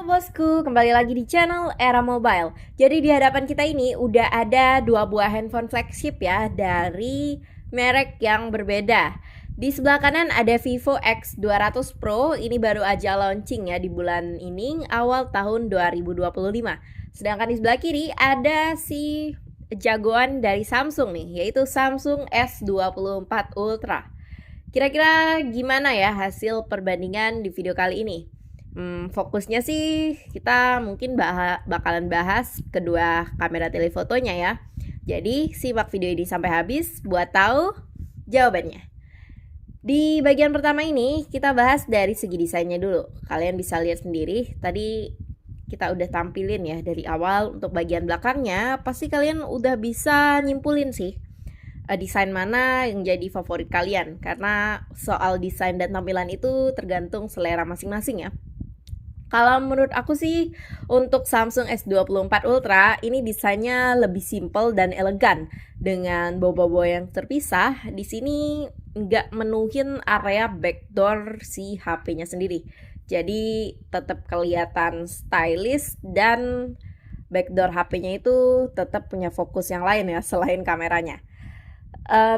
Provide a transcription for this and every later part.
Halo bosku, kembali lagi di channel Era Mobile. Jadi di hadapan kita ini udah ada dua buah handphone flagship ya dari merek yang berbeda. Di sebelah kanan ada Vivo X200 Pro, ini baru aja launching ya di bulan ini awal tahun 2025. Sedangkan di sebelah kiri ada si jagoan dari Samsung nih, yaitu Samsung S24 Ultra. Kira-kira gimana ya hasil perbandingan di video kali ini? Fokusnya sih kita mungkin bakalan bahas kedua kamera telefotonya ya. Jadi simak video ini sampai habis buat tahu jawabannya. Di bagian pertama ini kita bahas dari segi desainnya dulu. Kalian bisa lihat sendiri tadi kita udah tampilin ya dari awal. Untuk bagian belakangnya pasti kalian udah bisa nyimpulin sih desain mana yang jadi favorit kalian. Karena soal desain dan tampilan itu tergantung selera masing-masing ya. Kalau menurut aku sih untuk Samsung S24 Ultra ini desainnya lebih simple dan elegan dengan bobo-bobo yang terpisah. Di sini nggak menuhin area backdoor si HP-nya sendiri. Jadi tetap kelihatan stylish dan backdoor HP-nya itu tetap punya fokus yang lain ya selain kameranya.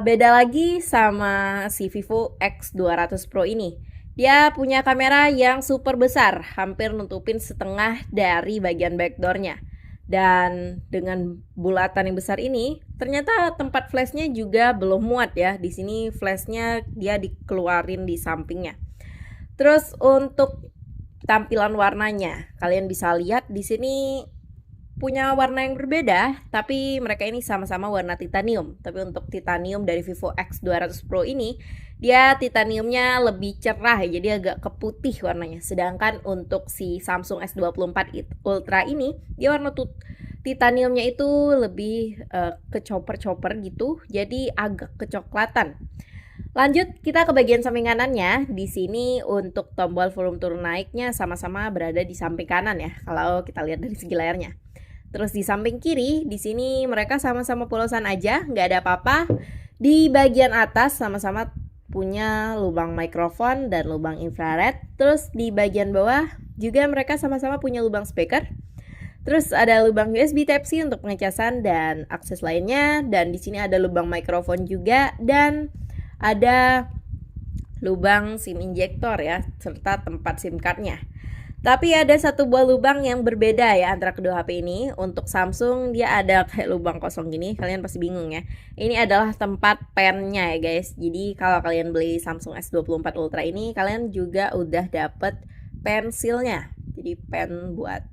Beda lagi sama si Vivo X200 Pro ini. Dia punya kamera yang super besar, hampir nutupin setengah dari bagian backdoornya. Dan dengan bulatan yang besar ini, ternyata tempat flashnya juga belum muat ya. Di sini flashnya dia dikeluarin di sampingnya. Terus untuk tampilan warnanya, kalian bisa lihat di sini punya warna yang berbeda, tapi mereka ini sama-sama warna titanium. Tapi untuk titanium dari Vivo X200 Pro ini, dia titaniumnya lebih cerah, jadi agak keputih warnanya. Sedangkan untuk si Samsung S24 Ultra ini, dia warna titaniumnya itu lebih kecoper-coper gitu, jadi agak kecoklatan. Lanjut kita ke bagian samping kanannya. Di sini untuk tombol volume turun naiknya sama-sama berada di samping kanan ya, kalau kita lihat dari segi layarnya. Terus di samping kiri, di sini mereka sama-sama polosan aja, nggak ada apa-apa. Di bagian atas sama-sama punya lubang mikrofon dan lubang infrared. Terus di bagian bawah juga mereka sama-sama punya lubang speaker. Terus ada lubang USB Type-C untuk pengecasan dan akses lainnya. Dan di sini ada lubang mikrofon juga dan ada lubang SIM injektor ya, serta tempat SIM card-nya. Tapi ada satu buah lubang yang berbeda ya antara kedua HP ini. Untuk Samsung dia ada kayak lubang kosong gini, kalian pasti bingung ya. Ini adalah tempat pennya ya guys. Jadi kalau kalian beli Samsung S24 Ultra ini, kalian juga udah dapet pensilnya. Jadi pen buat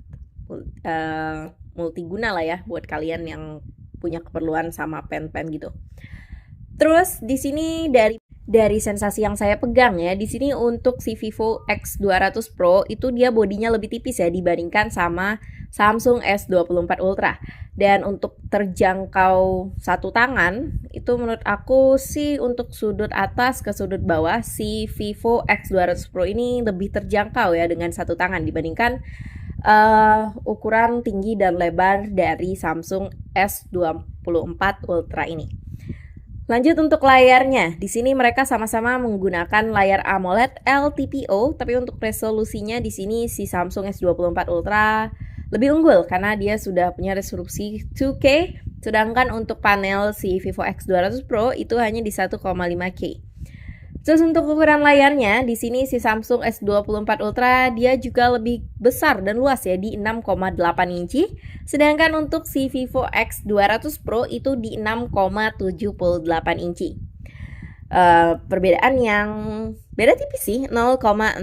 multiguna lah ya, buat kalian yang punya keperluan sama pen-pen gitu. Terus di sini dari sensasi yang saya pegang ya, di sini untuk si Vivo X200 Pro itu dia bodinya lebih tipis ya dibandingkan sama Samsung S24 Ultra. Dan untuk terjangkau satu tangan, itu menurut aku sih untuk sudut atas ke sudut bawah si Vivo X200 Pro ini lebih terjangkau ya dengan satu tangan dibandingkan ukuran tinggi dan lebar dari Samsung S24 Ultra ini. Lanjut untuk layarnya, di sini mereka sama-sama menggunakan layar AMOLED LTPO, tapi untuk resolusinya di sini si Samsung S24 Ultra lebih unggul karena dia sudah punya resolusi 2K, sedangkan untuk panel si Vivo X200 Pro itu hanya di 1,5K. Terus untuk ukuran layarnya, di sini si Samsung S24 Ultra dia juga lebih besar dan luas ya di 6,8 inci. Sedangkan untuk si Vivo X200 Pro itu di 6,78 inci. Perbedaan yang beda tipis sih, 0,02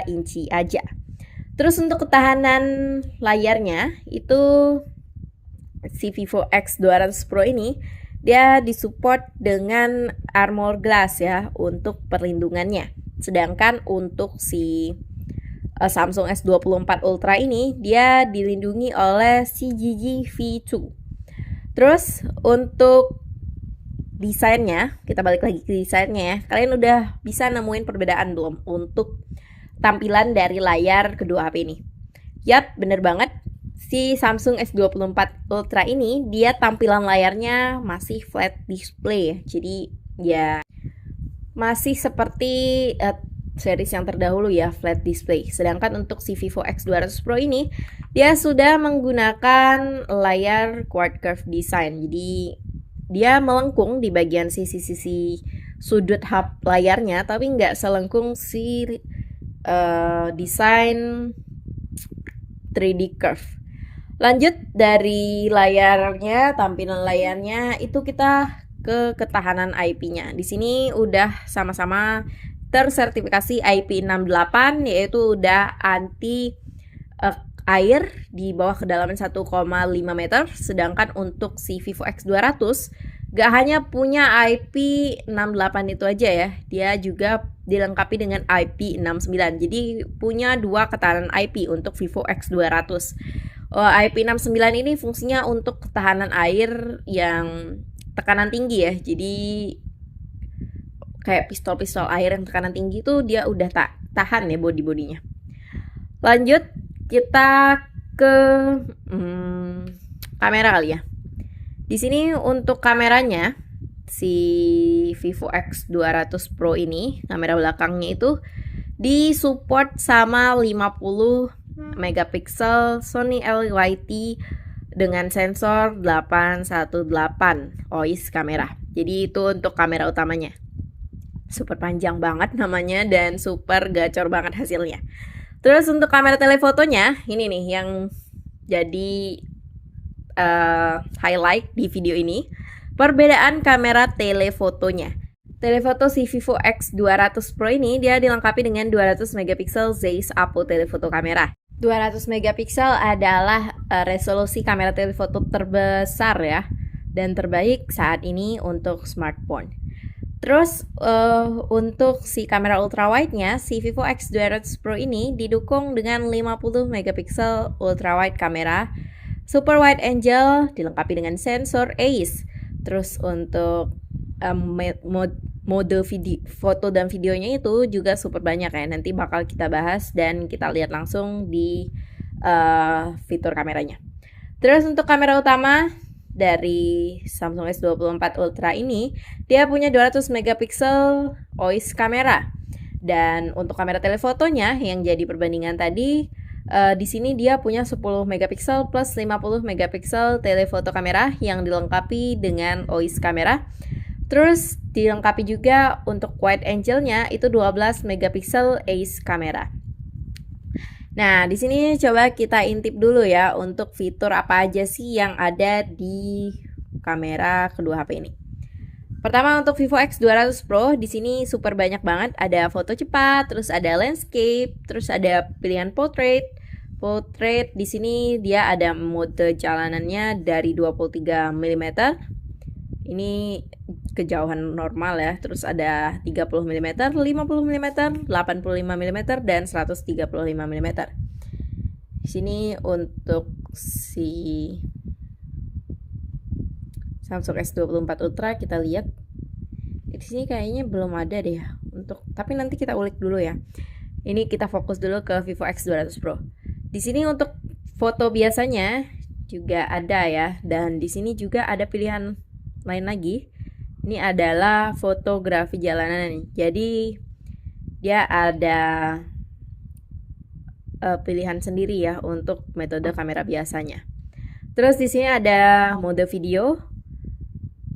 inci aja. Terus untuk ketahanan layarnya itu si Vivo X200 Pro ini dia disupport dengan Armor Glass ya untuk perlindungannya. Sedangkan untuk si Samsung S24 Ultra ini dia dilindungi oleh CGG V2. Terus untuk desainnya, kita balik lagi ke desainnya ya. Kalian udah bisa nemuin perbedaan belum untuk tampilan dari layar kedua HP ini? Yap, bener banget. Si Samsung S24 Ultra ini dia tampilan layarnya masih flat display. Jadi ya masih seperti series yang terdahulu ya, flat display. Sedangkan untuk si Vivo X200 Pro ini dia sudah menggunakan layar quad curve design. Jadi dia melengkung di bagian sisi-sisi sudut hub layarnya, tapi nggak selengkung si desain 3D curve. Lanjut dari layarnya, tampilan layarnya itu kita ke ketahanan IP-nya. Di sini udah sama-sama tersertifikasi IP68, yaitu udah anti air di bawah kedalaman 1,5 meter. Sedangkan untuk si Vivo X200 gak hanya punya IP68 itu aja ya, dia juga dilengkapi dengan IP69. Jadi punya dua ketahanan IP untuk Vivo X200. IP69 ini fungsinya untuk ketahanan air yang tekanan tinggi ya. Jadi kayak pistol-pistol air yang tekanan tinggi itu dia udah tahan ya body-bodinya. Lanjut kita ke kamera kali ya. Di sini untuk kameranya si Vivo X200 Pro ini, kamera belakangnya itu disupport sama 50 megapiksel Sony LYT dengan sensor 818 OIS kamera. Jadi itu untuk kamera utamanya. Super panjang banget namanya dan super gacor banget hasilnya. Terus untuk kamera telefotonya, ini nih yang jadi highlight di video ini. Perbedaan kamera telefotonya. Telefoto si Vivo X200 Pro ini dia dilengkapi dengan 200 megapiksel Zeiss Apo telefoto kamera. 200 megapiksel adalah resolusi kamera telefoto terbesar ya dan terbaik saat ini untuk smartphone. Terus untuk si kamera ultrawide-nya, si Vivo X200 Pro ini didukung dengan 50 megapiksel ultrawide kamera, super wide angle dilengkapi dengan sensor AIS. Terus untuk mode video, foto dan videonya itu juga super banyak ya. Nanti bakal kita bahas dan kita lihat langsung di fitur kameranya. Terus untuk kamera utama dari Samsung S24 Ultra ini, dia punya 200 megapiksel OIS kamera. Dan untuk kamera telefotonya yang jadi perbandingan tadi, di sini dia punya 10 megapiksel plus 50 megapiksel telefoto kamera yang dilengkapi dengan OIS kamera. Terus dilengkapi juga untuk wide angle-nya itu 12 megapiksel AIS kamera. Nah, di sini coba kita intip dulu ya untuk fitur apa aja sih yang ada di kamera kedua HP ini. Pertama untuk Vivo X200 Pro, di sini super banyak banget, ada foto cepat, terus ada landscape, terus ada pilihan portrait. Portrait di sini dia ada mode jalanannya dari 23 mm. Ini kejauhan normal ya. Terus ada 30 mm, 50 mm, 85 mm dan 135 mm. Di sini untuk si Samsung S24 Ultra kita lihat. Di sini kayaknya belum ada deh untuk, tapi nanti kita ulik dulu ya. Ini kita fokus dulu ke Vivo X200 Pro. Di sini untuk foto biasanya juga ada ya, dan di sini juga ada pilihan lain lagi. Ini adalah fotografi jalanan nih. Jadi dia ada pilihan sendiri ya untuk metode kamera biasanya. Terus di sini ada mode video,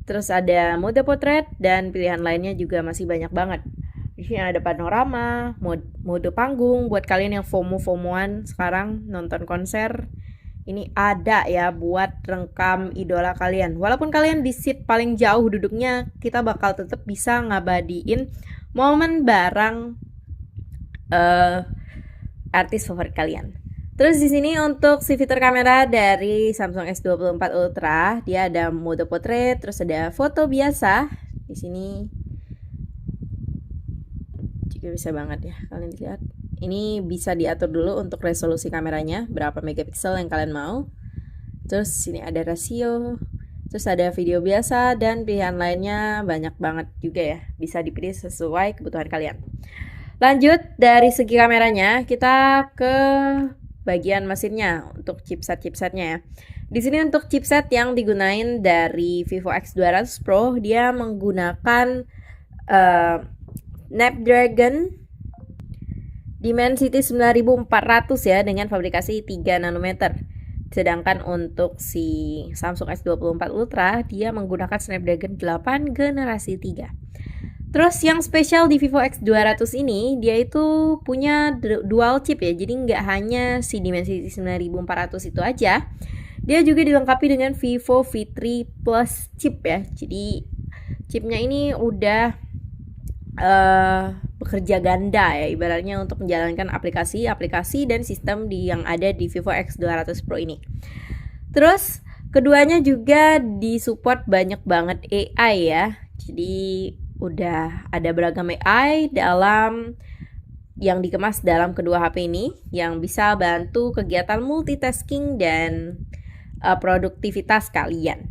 terus ada mode potret dan pilihan lainnya juga masih banyak banget. Di sini ada panorama, mode panggung buat kalian yang FOMO-FOMOan sekarang nonton konser. Ini ada ya buat rekam idola kalian. Walaupun kalian di seat paling jauh duduknya, kita bakal tetap bisa ngabadiin momen bareng artis favorit kalian. Terus di sini untuk si fitur kamera dari Samsung S24 Ultra, dia ada mode portrait, terus ada foto biasa. Di sini juga bisa banget ya kalian lihat. Ini bisa diatur dulu untuk resolusi kameranya, berapa megapiksel yang kalian mau. Terus sini ada rasio, terus ada video biasa dan pilihan lainnya banyak banget juga ya. Bisa dipilih sesuai kebutuhan kalian. Lanjut dari segi kameranya, kita ke bagian mesinnya untuk chipsetnya ya. Di sini untuk chipset yang digunain dari Vivo X200 Pro, dia menggunakan Snapdragon Dimensity 9400 ya dengan fabrikasi 3 nanometer. Sedangkan untuk si Samsung S24 Ultra dia menggunakan Snapdragon 8 generasi 3. Terus yang spesial di Vivo X200 ini dia itu punya dual chip ya. Jadi nggak hanya si Dimensity 9400 itu aja. Dia juga dilengkapi dengan Vivo V3 Plus chip ya. Jadi chipnya ini udah bekerja ganda ya ibaratnya untuk menjalankan aplikasi dan sistem yang ada di Vivo X200 Pro ini. Terus keduanya juga disupport banyak banget AI ya. Jadi udah ada beragam AI dalam yang dikemas dalam kedua HP ini yang bisa bantu kegiatan multitasking dan produktivitas kalian.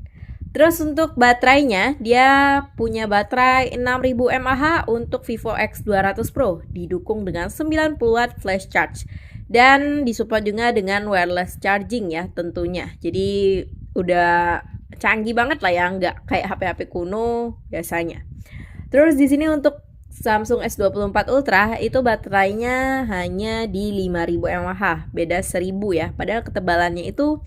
Terus untuk baterainya, dia punya baterai 6000 mAh untuk Vivo X200 Pro, didukung dengan 90 watt flash charge. Dan disupport juga dengan wireless charging ya tentunya. Jadi udah canggih banget lah ya, nggak kayak HP-HP kuno biasanya. Terus di sini untuk Samsung S24 Ultra itu baterainya hanya di 5000 mAh, beda 1000 ya. Padahal ketebalannya itu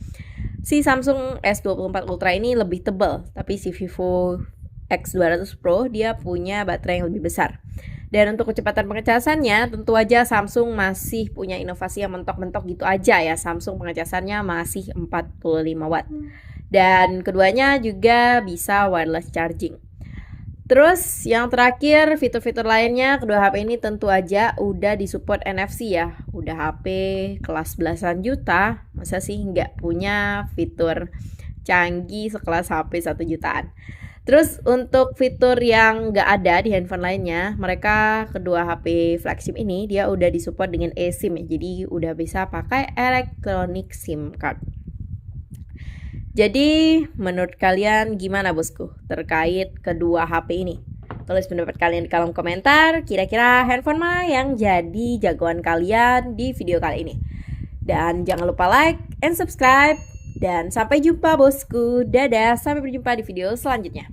si Samsung S24 Ultra ini lebih tebal, tapi si Vivo X200 Pro dia punya baterai yang lebih besar. Dan untuk kecepatan pengecasannya tentu aja Samsung masih punya inovasi yang mentok-mentok gitu aja ya. Samsung pengecasannya masih 45 watt. Dan keduanya juga bisa wireless charging. Terus yang terakhir fitur-fitur lainnya kedua HP ini tentu aja udah disupport NFC ya. Udah HP kelas belasan juta, masa sih nggak punya fitur canggih sekelas HP 1 jutaan. Terus untuk fitur yang nggak ada di handphone lainnya, mereka kedua HP flagship ini dia udah disupport dengan eSIM ya. Jadi udah bisa pakai electronic SIM card. Jadi menurut kalian gimana bosku terkait kedua HP ini? Tulis pendapat kalian di kolom komentar. Kira-kira handphone mana yang jadi jagoan kalian di video kali ini? Dan jangan lupa like and subscribe. Dan sampai jumpa bosku. Dadah, sampai berjumpa di video selanjutnya.